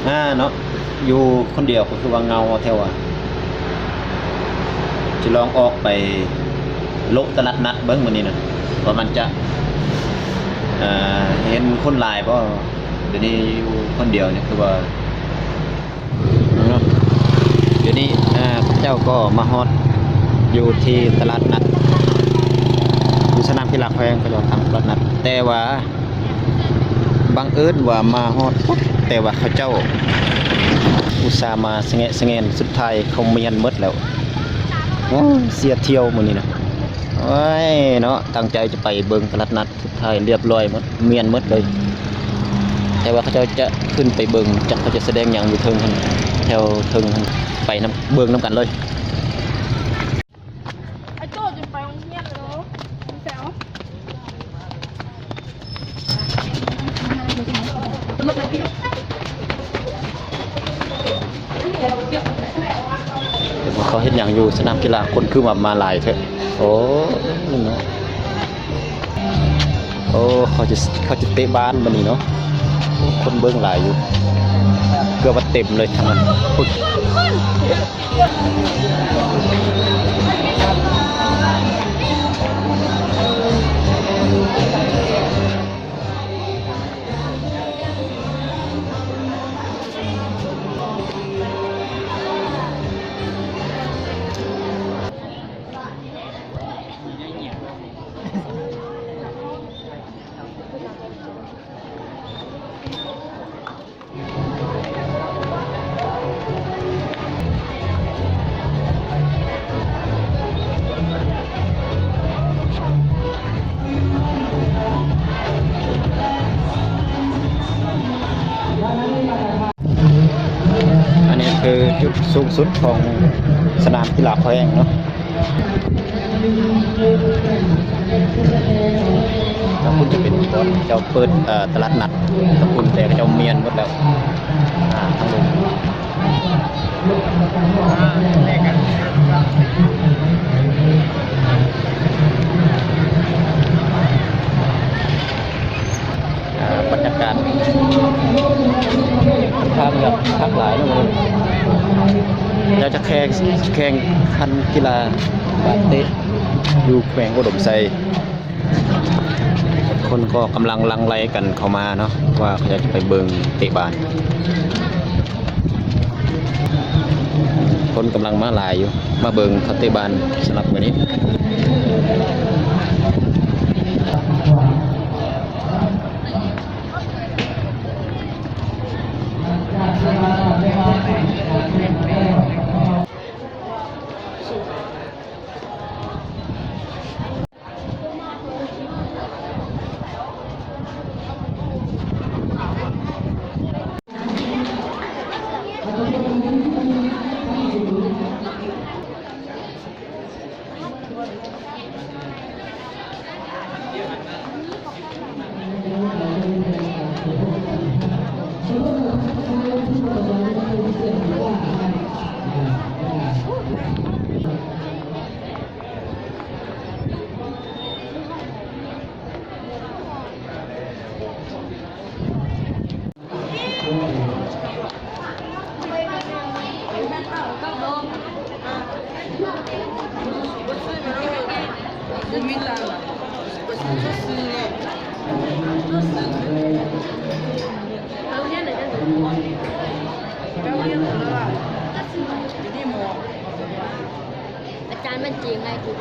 เนาะอยู่คนเดียวก็คือว่าเงาแถวจะลองออกไปโลกตลาดนัดเบิ้งมื้อนี้นะว่ามันจะเห็นคนหลายบ่เดี๋ยวนี้อยู่คนเดียวเนี่ยคือว่าเนาะเดี๋ยวนี้เจ้าก็มาฮอดอยู่ที่ตลาดนัดอยู่สนามกีฬาแขวงก็จะทำตลาดนัดแต่ว่าบังเอิญว่ามาฮอดปุ๊บแต่ว่าเขาเจ้าอุตส่าห์มาสงะสุดท้ายเขาเมียนหมดแล้วโอ้เสียเที่ยวมื้อนี้นะโอ้ยเนาะตั้งใจจะไปเบิ่งตลาดนัดสุดท้ายเรียบร้อยหมดเมียนหมดเลยแต่ว่าเขาเจ้าจะขึ้นไปเบิ่งจักเขาจะแสดงหยังอยู่เทิงหั่นแถวเทิงหั่นไปนํเบิ่งนํกันเลยไอ้โจ้จะไปโรงเรียนเหรอแซวเขาเห็นอย่างอยู่สนามกีฬาคนคือมาหลายเถอะโอ้นี่เนาะโอ้เขาจะเตะบ้านบันนี้เนาะคนเบิ้งหลายอยู่เกือบว่าเต็มเลยทั้งนั้นปุ๊บอันนี้คือจุดสูงสุดของสนามกีฬาแขวงเนาะถ้าคุณจะเป็นตอนเจ้าเปิดตลาดนัดถ้าคุณแต่เจ้าเมียนหมดแล้วทั้งหมดบรรยากาศค่อนข้างแบบหลากหลายเลยเราจะแข่งขันกีฬาบาสเตะอยู่แขวงอุดมไซคนก็กำลังลังไลกันเข้ามาเนาะว่าเขาจะไปเบิงเตะบาสคนกำลังมาหลายอยู่มาเบิงเขาเตะบาสสำหรับวันนี้อาจารย์มันจริงไงคุณ